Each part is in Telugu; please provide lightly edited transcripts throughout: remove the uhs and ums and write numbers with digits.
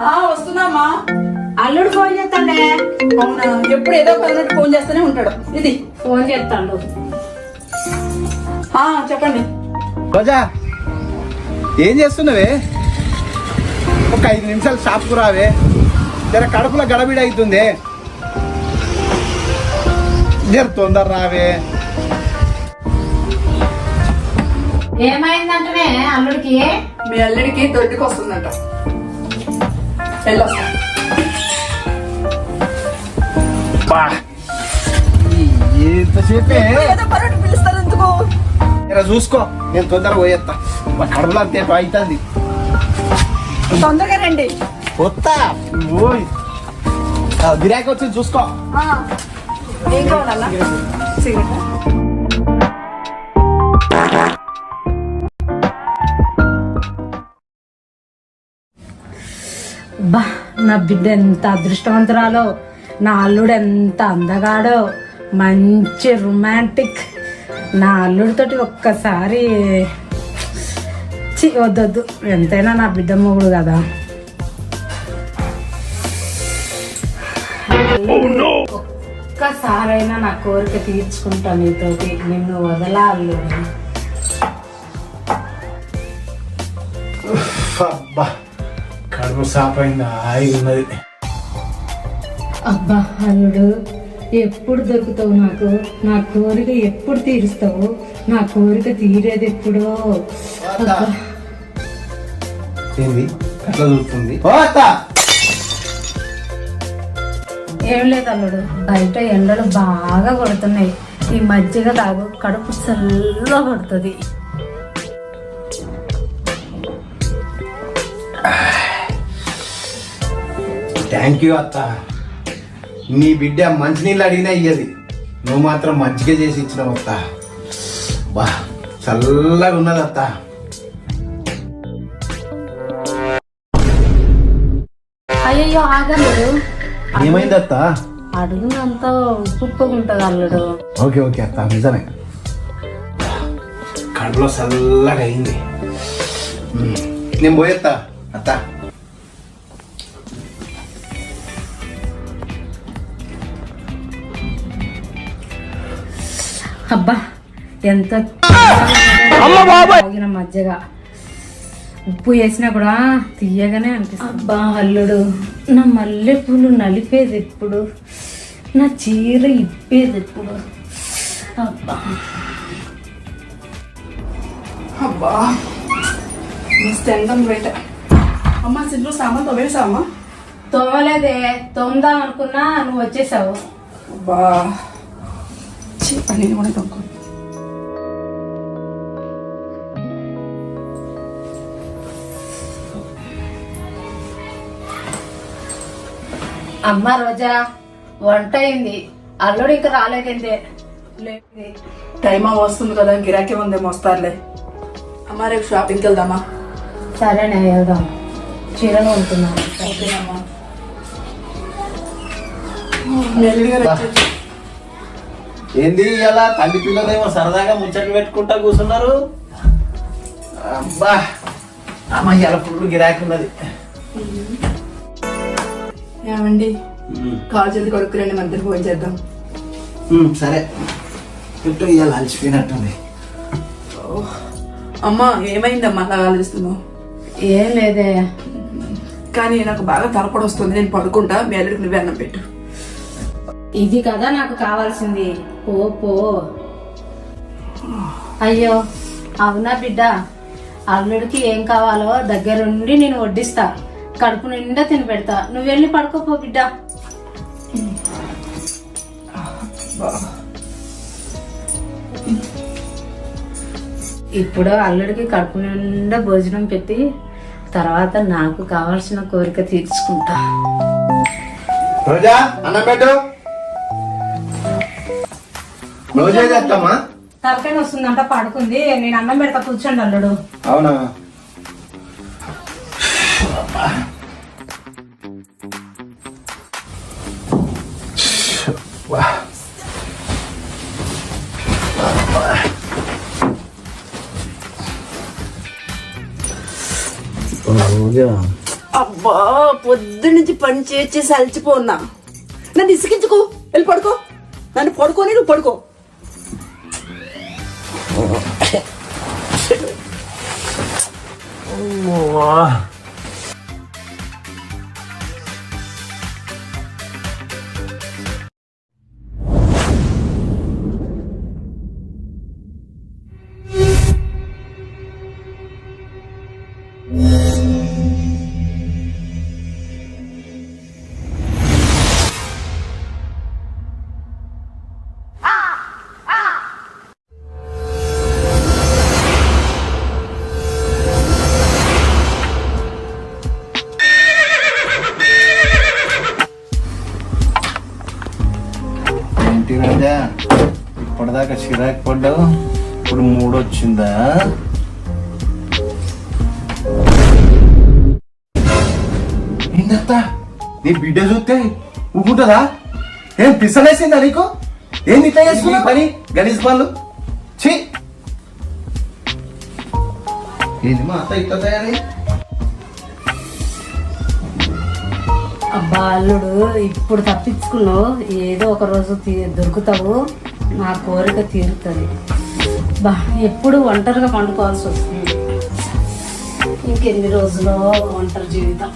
వస్తున్నామా? అల్లుడు ఫోన్ చేస్తాడే. అవునా? ఎప్పుడు ఏదో పదినట్టు ఫోన్ చేస్తూనే ఉంటాడు. ఇది ఫోన్ చేస్తాడు. చెప్పండి. రోజా ఏం చేస్తున్నావే? ఒక 5 నిమిషాలు షాప్కు రావే. జర కడుపులో గడబిడ అవుతుంది. జర తొందర రావే. ఏమైందంటే అల్లుడికి? మీ అల్లుడికి దొడ్డుకు వస్తుందంట. వెళ్ళొస్తా. ఎంతసేపే పిలుస్తారు ఎందుకు? జర చూసుకో, నేను తొందరగా పోయేస్తా. మా కడుపులో అంతే అవుతుంది. తొందరగా రండి. వస్తా. ఓయ్ గిరాకీ వచ్చింది చూసుకో. ఏం కావాలన్నా? సిగరెట్. బా, నా బిడ్డ ఎంత అదృష్టవంతురాలో, నా అల్లుడు ఎంత అందగాడో, మంచి రొమాంటిక్. నా అల్లుడితోటి ఒక్కసారి వద్దొద్దు, ఎంతైనా నా బిడ్డ మొగుడు కదా. ఒక్కసారైనా నా కోరిక తీర్చుకుంటా నీతోటి, నిన్ను వదలా అల్లుడు. అబ్బా, కడుపు సాపైందా? హాయి ఉన్నది. అబ్బా అల్లుడు, ఎప్పుడు దొరుకుతావు నాకు? నా కోరిక ఎప్పుడు తీరుస్తావు? నా కోరిక తీరేది ఎప్పుడో. ఏంది అట్లా దొరుకుతుంది? ఏం లేదు అల్లుడు, బయట ఎండలు బాగా కొడుతున్నాయి. ఈ మజ్జిగ తాగు, కడుపు చల్లగా పడుతుంది. థ్యాంక్ యూ అత్త. నీ బిడ్డ మంచినీళ్ళు అడిగినా ఇయ్యది, నువ్వు మాత్రం మజ్జిగ చేసి ఇచ్చినావు అత్త. బా, చల్లగా ఉన్నది అత్త. అయ్యయ్యో ఆగల్లుడు, ఏమైంది అత్త? అడుగునంతా ఉప్పుకుంటది అల్లుడు. ఓకే ఓకే అత్త, నిజమే. కడుపులో చల్లగా అయింది. నేను పోయేత్తా అత్త. అబ్బా, ఎంత తాగిన మజ్జిగ, ఉప్పు వేసినా కూడా తీయగానే అనిపిస్తుంది. అబ్బా అల్లుడు, నా మల్లె పూలు నలిపేది ఎప్పుడు? నా చీర ఇప్పేది ఎప్పుడు? అబ్బా అబ్బా, మస్తు ఎండం బయట. అమ్మ సిద్ధు సామాన్ తోమేసామా? తోమలేదే, తోమదాం అనుకున్నా నువ్వు వచ్చేసావు. అబ్బా, నేను కూడా తొక్కు. అమ్మ రోజా, వంట అయింది, అల్లుడు ఇంకా రాలేదంటే. టైం వస్తుంది కదా, గిరాకీ ఉందేమో, వస్తారులే. అమ్మ రేపు షాపింగ్కి వెళ్దామా? సరేనే, వెళ్దాం. చీరను ఉంటున్నాను. ఓకేనమ్మా. ఏంది ఇలా తల్లి పిల్లలేమో సరదాగా ముచ్చట్లు పెట్టుకుంటా కూర్చున్నారు? అబ్బా, అమ్మ ఇలా ఫుల్ గిరాకీ ఉన్నది. ఏమండి, కాలు చేతి కొడుకురండి, మధ్యలో ఫోన్ చేద్దాం. సరే, చుట్టూ ఇవాళ అలసిపోయినట్టుంది. అమ్మా, ఏమైందమ్మా అలా ఆలోచిస్తున్నావు? ఏం లేదే, కానీ నాకు బాగా తలపడి వస్తుంది. నేను పడుకుంటా, మీ అల్లుడికి నువ్వే అన్నం పెట్టు. ఇది కదా నాకు కావాల్సింది. పో పో. అయ్యో అవునా బిడ్డ, అల్లుడికి ఏం కావాలో దగ్గరుండి నేను వడ్డిస్తా, కడుపు నిండా తిని పెడతా. నువ్వు వెళ్ళి పడుకోపో బిడ్డ. ఇప్పుడు అల్లుడికి కడుపు నిండా భోజనం పెట్టి తర్వాత నాకు కావాల్సిన కోరిక తీర్చుకుంటా. రోజా, అన్నం పెట్టు. రోజా చేస్తామా? తలకాయ వస్తుందంట, పడుకుంది. నేను అన్నం పెడతా, కూర్చోండి అల్లుడు. అవునా? రోజా అబ్బా పొద్దు నుంచి పని చేసి అలసిపోన్నా. నన్ను ఇసుకించుకో, వెళ్ళి పడుకో. నన్ను పడుకోని నువ్వు పడుకో. ఏంటి రాజా, ఇప్పటిదాకా చిరాకు పడ్డావు, ఇప్పుడు మూడొచ్చిందా? ఏందత్త నీ బిడ్డ చూస్తే ఊకుంటుందా? ఏం పిసలేసిందా నీకు? ఏం ఇట్లా చేసుకున్నా పని గణేష్ పనులు? ఛీ, ఏంది మా అత్త ఇట్లా తయారై? అబ్బా అల్లుడు, ఇప్పుడు తప్పించుకున్నావు, ఏదో ఒక రోజు దొరుకుతావు, నా కోరిక తీరుతుంది. బా ఎప్పుడు ఒంటరిగా పండుకోవాల్సి వస్తుంది. ఇంకెన్ని రోజులు ఒంటరి జీవితం.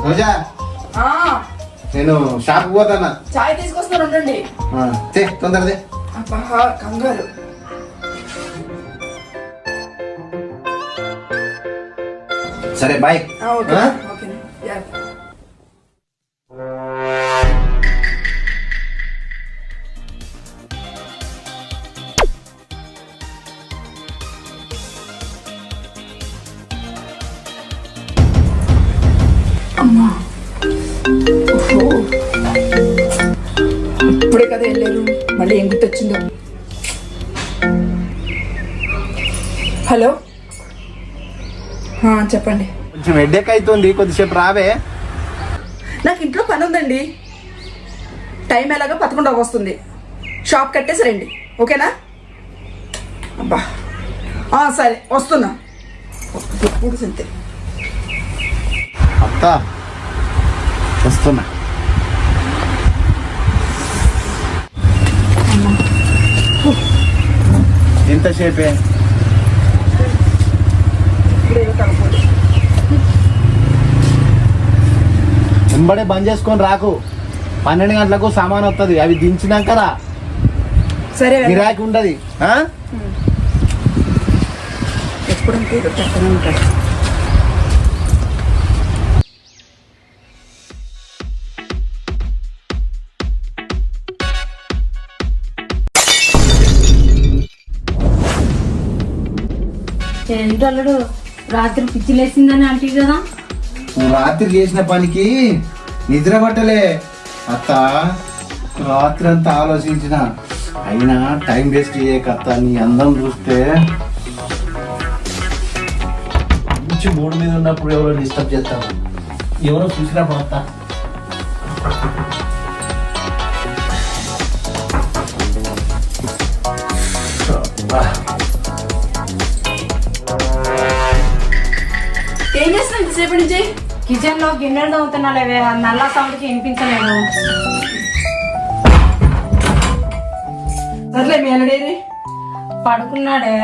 రోజా, నేను షాప్ పోతానా? చాయ్ తీసుకొస్తాను, ఉండండి. తొందరదే. అబ్బా కంగారు. సరే బాయ్. ఓకే. అమ్మా, ఇప్పుడే కదా వెళ్ళారు, మళ్ళీ ఏం గుర్తొచ్చిందో. హలో, చెప్పండి. కొంచెం హెడ్ఏక్ అవుతుంది, కొద్దిసేపు రావే. నాకు ఇంట్లో పని ఉందండి. టైం ఎలాగో 11 వస్తుంది. షాప్ కట్టేసి రండి, ఓకేనా? అబ్బా సరే, వస్తున్నా. ఎప్పుడు సంతే అత్త వస్తున్నా. ఎంతసేపే? వెంబడే బంద్ చేసుకొని రాకు. 12 గంటలకు సామాన్ వస్తుంది, అవి దించినాక రా. సరే, గిరాకీ ఉండదు. ఎప్పుడంటే చెప్పనే ఉంటాయి. ఏంటి అల్లుడు, రాత్రి పిచ్చిలేసిందని అంటే కదా? నువ్వు రాత్రి చేసిన పనికి నిద్ర పట్టలే అత్త. రాత్రి అంతా ఆలోచించిన, అయినా టైం వేస్ట్ చేయకత్త. నీ అందం చూస్తే మంచి మూడు మీద ఉన్నప్పుడు ఎవరో డిస్టర్బ్ చేస్తాను, ఎవరో చూసినప్పుడు అత్త. ఏం చేస్తున్నా ఇంతసేపటి నుంచి? కిచెన్ లో గిన్నెలు తోముతున్నా లేవే, నల్ల సౌండ్కి వినిపించలేదు. సర్లే, మీ అల్లుడేది? పడుకున్నాడే,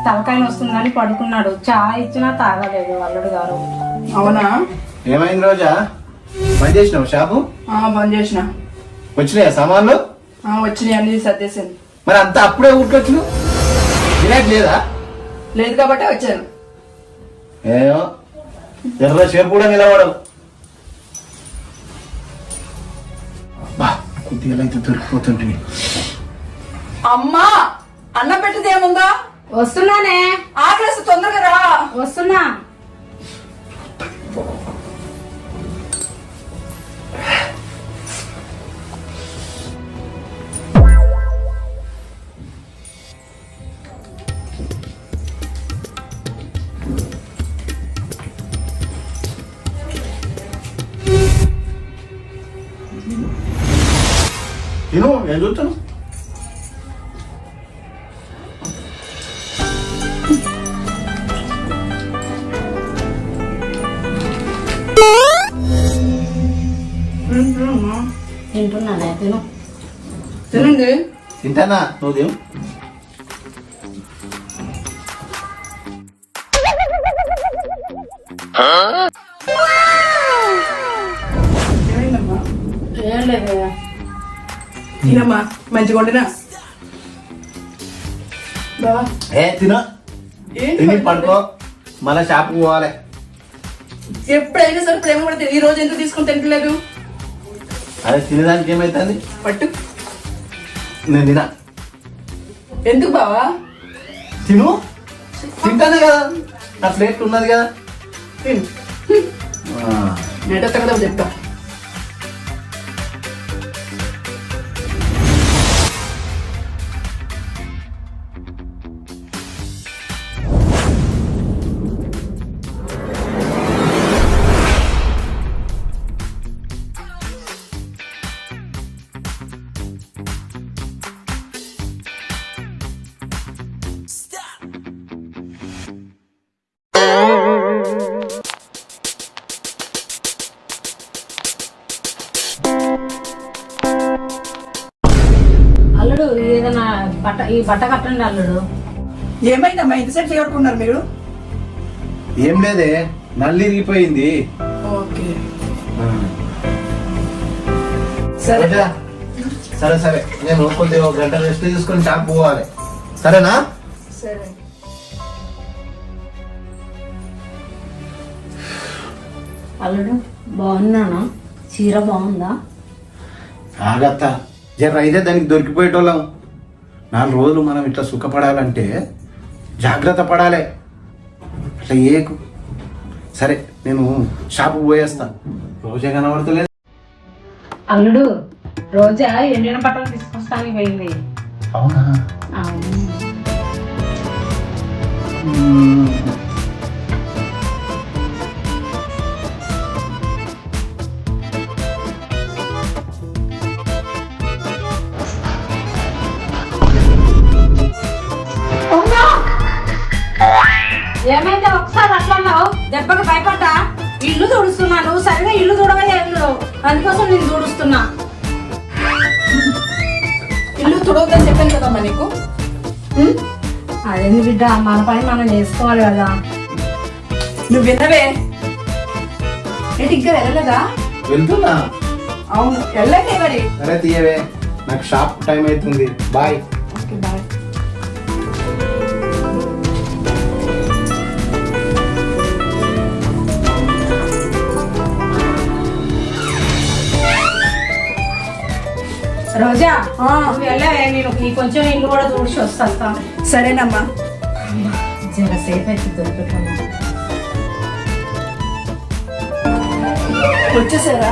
తలకాయ వస్తుందని పడుకున్నాడు. చాయ్ ఇచ్చినా తాగలేదు అల్లుడు గారు. అవునా? ఏమైంది రోజా, బంద్ చేసినావు షాపు? బంద్ చేసిన. వచ్చినాయా సామాన్లు? వచ్చినాయి, అన్ని సర్దేశాను. మరి అంతా అప్పుడే ఊరికొచ్చు, గిరాకీ లేదా? లేదు కాబట్టి వచ్చాను. ఏమో ఎర్ర సేపు కూడా నిలబడవు. కొద్దిగా అయితే దొరికిపోతుంటే. అమ్మా, అన్నం పెట్టింది ఏముందా? వస్తున్నానే, ఆకలి, తొందరగా రా. వస్తున్నా. తిను, ఏం చూస్తాను? తింటున్నానే తిను. తినండి. తింటానా నువ్వు తిను. ఏమైందమ్మా? ఏం లేదే. తినమ్మా, మంచిగా వండినా. బావా తిను, ఏంటి తిని పడుకో, మళ్ళీ షాప్కి పోవాలి. ఎప్పుడైనా సరే ప్రేమ కూడా ఈ రోజు ఎందుకు తీసుకుని తింటలేదు? అదే తినేదానికి ఏమైతుంది? పట్టు. నేను తినా. ఎందుకు బావా? తిను, తింటానే కదా, నా ప్లేట్ ఉన్నది కదా. తిను. నెట్ కదా చెప్తా. అల్లుడు ఏదైనా ఈ బట్ట కట్టండి అల్లుడు. ఏమైందమ్మా ఇంతసేపు చేయబట్టుకున్నారు మీరు? ఏం లేదే, నల్లి ఇరిగిపోయింది. ఓకే సరే. సరే సరే సరే, నేను కొద్దిగా ఒక గంట రెస్ట్ తీసుకొని షాప్ పోవాలి. సరేనా? సరే. అల్లుడు బాగున్నానా? చీర బాగుందా? ఆగత్త, జర అయితే దానికి దొరికిపోయేటోళ్ళం. 4 రోజులు మనం ఇట్లా సుఖపడాలంటే జాగ్రత్త పడాలి. అట్లా ఏకు. సరే నేను షాపు పోయేస్తా. రోజే కనబడతలేదు. అల్లుడు రోజా ఎండిన బట్టలు తీసుకొస్తానికి పోయింది. అవునా? అవును. ఏమైంది ఒకసారి అట్లా అన్నావు? దెబ్బకి భయపడ్డా? ఇల్లు తుడుస్తున్నాను, సరిగా ఇల్లు తుడవే ఇల్లు, అందుకోసం నేను తుడుస్తున్నా. ఇల్లు తుడవద్దని చెప్పాను కదమ్మా నీకు. అదేంది బిడ్డ, మన పని మనం చేసుకోవాలి కదా. నువ్వు విన్నవే ఏంటి ఇంకా వెళ్ళలేదా? వెళ్తున్నా. అవును వెళ్ళండి మరి. సరే తీయవే, నాకు షాప్ టైం అవుతుంది. బాయ్. Okay bye. రోజా నువ్వు వెళ్ళవే, నేను ఈ కొంచెం ఇల్లు కూడా తుడిచి వస్తా. సరేనమ్మా. జర సేఫ్ అయితే దొరుకుతున్నా. వచ్చేసారా?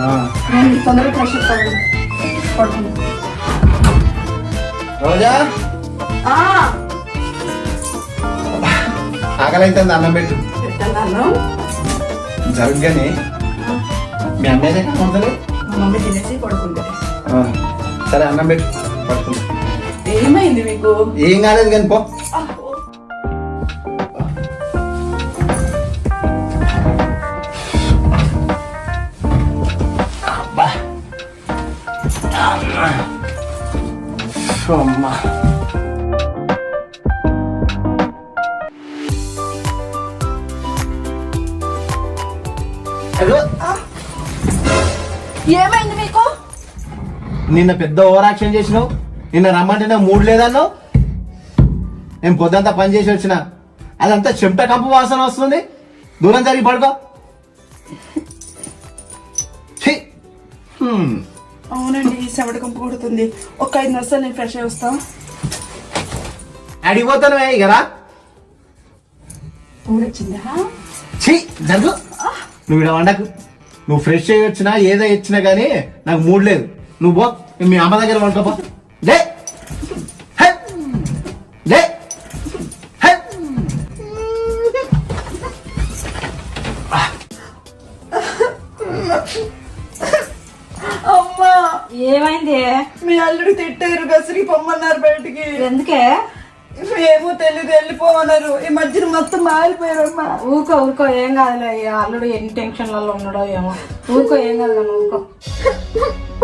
ఆ. నేను తొందరగా ఫ్రెష్ పడుతుంది. రోజా ఆకలి అవుతుంది, అన్నం పెట్టు. పెట్టాను. జరగగానే మీ అమ్మాయి కనబడతలే. మా మమ్మీ తినేసి పడుకుంటుంది. సరే అన్నం పెట్టు, పట్టుకుంటా. ఏమైంది మీకు? ఏం కాలేదు కానీ పో. అబ్బా. అమ్మా. అదో. ఏమైంది మీకు? నిన్న పెద్ద ఓవర్ యాక్షన్ చేసినావు. నిన్న రమ్మంటే నాకు మూడు లేదన్నావు. నేను పొద్దంతా పని చేసి వచ్చిన, అదంతా చెమట కంపు వాసన వస్తుంది. దూరం జరిగి పడుకో. ఛీ. అవునండి, చెమట కంపు కొడుతుంది. ఒక 5 నిమిషాలు నేను ఫ్రెష్ అయ్యి వస్తా. అడిగిపోతాను ఇకరా. ఊరొచ్చిందా? ఛీ జరుగు. నువ్వు ఇక్కడ వండకు. నువ్వు ఫ్రెష్ అయ్యి వచ్చినా ఏదో ఇచ్చినా కానీ నాకు మూడు లేదు. నువ్వు పో, మీ అమ్మ దగ్గర వండుకోపో. లే హే. లే హే. అమ్మా ఏమైంది? మీ అల్లుడు తిట్టారు, గసిరి పొమ్మన్నారు బయటికి. ఎందుకే? ఏమో తెలియదు వెళ్ళిపోమన్నారు. ఈ మధ్యన మొత్తం మారిపోయారమ్మా. ఊకో ఏం కాదులే. అల్లుడు ఎన్ని టెన్షన్లలో ఉన్నాడో ఏమో. ఊకో ఏం కాదు కానీ ఊకో.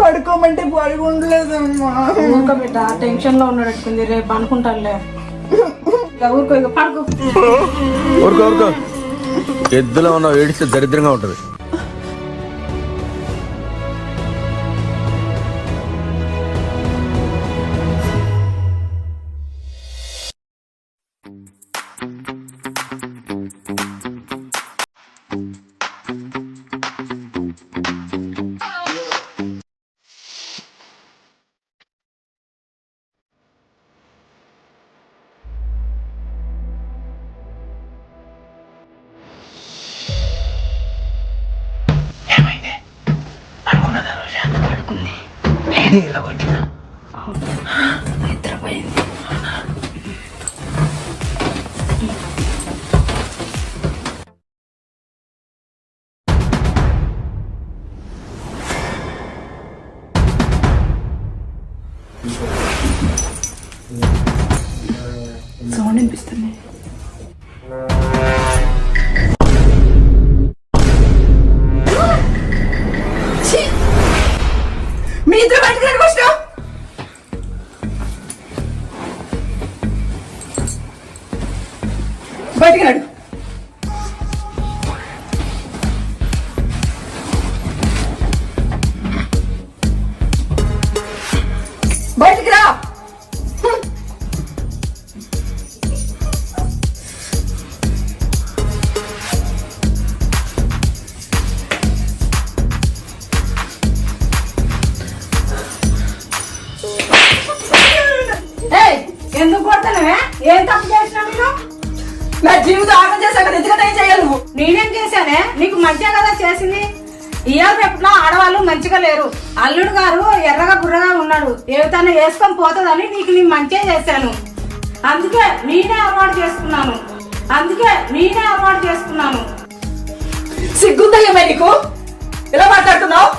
పడుకోమంటే పడుకుంటలేదమ్మా. ఊకో బిడ్డ టెన్షన్ లో ఉన్నాడు. రేపు అనుకుంటానులే. ఊరుకో ఇక పడుకో. ఊరుకో ఎద్దులో ఉన్న ఏడిస్తే దరిద్రంగా ఉంటది. సౌండ్ అనిపిస్తుంది. మీ ఇద్దరు బయటకు రండి ఫస్ట్. బయటికి రండి. బయటికి రా. ఎందుకు కొడతానవే? ఏం తప్పు చేసినా నేను? నా జీవితం ఆగం చేశాక ఎందుకంటే ఏం చేయాలి నువ్వు? నేనేం చేశానే? నీకు మంచిగా కదా చేసింది. ఇయర్ రేపట్లో ఆడవాళ్ళు మంచిగా లేరు. అల్లుడు గారు ఎర్రగా బుర్రగా ఉన్నాడు. ఏతన్నా వేసుకొని పోతుందని నేను మంచిగా చేశాను. అందుకే నేనే అవార్డు చేసుకున్నాను. సిగ్గుందయ్యమే నీకు? ఇలా మాట్లాడుతున్నావు?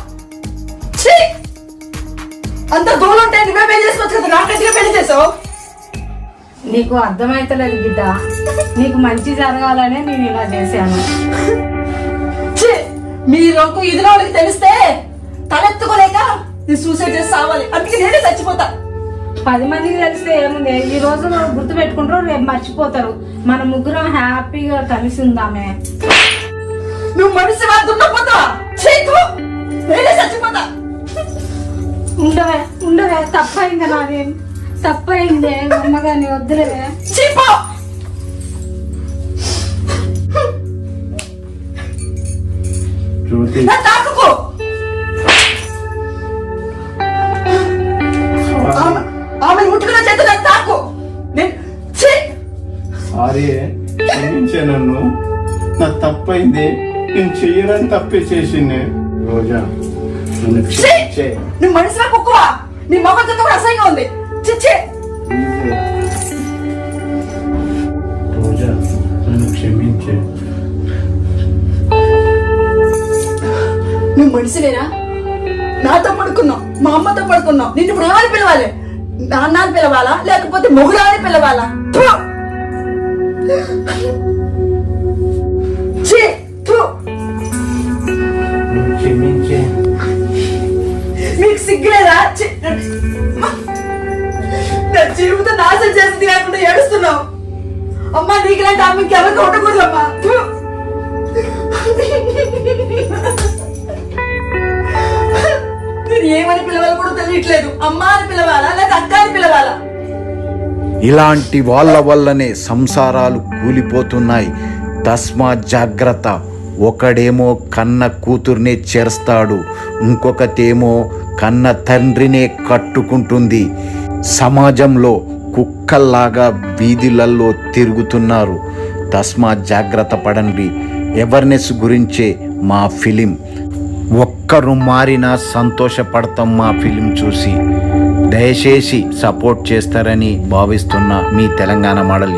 అంత గోలు ఉంటే నువ్వే పెళ్లి చేసుకోవచ్చు కదా. నాకంటే పెళ్లి చేసావు. నీకు అర్థమైతలేదు బిడ్డ. నీకు మంచి జరగాలనే నేను ఇలా చేశాను. మీ రొంకు ఇదిలో వాళ్ళకి తెలిస్తే తలెత్తుకోలేక నేను సూసైడ్ చేసి సావాలి. అందుకే నేనే చచ్చిపోతా. 10 మందికి తెలిస్తే ఏముంది? ఈ రోజు గుర్తు పెట్టుకుంటారు, రేపు మర్చిపోతారు. మన ముగ్గురం హ్యాపీగా కలిసి ఉందామే. నువ్వు మనిషి దున్నపోతా. నేనే చచ్చిపోతా. ఉండవే తప్పైంది నాది. తప్పైందే అమ్మగాని వద్దులే. చీపో. తాకుకో. ఆమె ముట్టుకున్న చేతులు తాకు. సారీ క్షమించే నన్ను. నా తప్పైంది. నేను చెయ్యడానికి తప్పే చేసింది. రోజా నన్ను క్షమించే. నువ్వు మనిషిలా కుక్కువా? నీ మొహంతో కూడా అసహ్యంగా ఉంది. చిచ్చే. రోజా నన్ను క్షమించే. నువ్వు మనిషివేనా? నాతో పడుకున్నావు, మా అమ్మతో పడుకున్నావు. నిన్ను ఇప్పుడు ఏమని పిలవాలి? నాన్న అని పిలవాలా లేకపోతే మొగుడా అని పిలవాలా? క్షమించే. మీకు సిగ్గులేదా? నా జీవితం నాశనం చేసింది కాకుండా ఏడుస్తున్నావు. అమ్మా నీకులాంటి ఆమెకి ఎవరికి ఉండకూడదమ్మా. నేను ఏమని పిలవాలి కూడా తెలియట్లేదు. అమ్మా అని పిలవాలా లేదా అక్క అని పిలవాలా? ఇలాంటి వాళ్ళ వల్లనే సంసారాలు కూలిపోతున్నాయి. తస్మా జాగ్రత్త. ఒకడేమో కన్న కూతుర్నే చేస్తాడు, ఇంకొకతేమో కన్న తండ్రినే కట్టుకుంటుంది. సమాజంలో కుక్కల్లాగా వీధులలో తిరుగుతున్నారు. తస్మా జాగ్రత్త పడండి. అవేర్నెస్ గురించే మా ఫిలిం. ఒక్కరు మారినా సంతోషపడతాం మా ఫిలిం చూసి. దయచేసి సపోర్ట్ చేస్తారని భావిస్తున్న మీ తెలంగాణ మోడల్.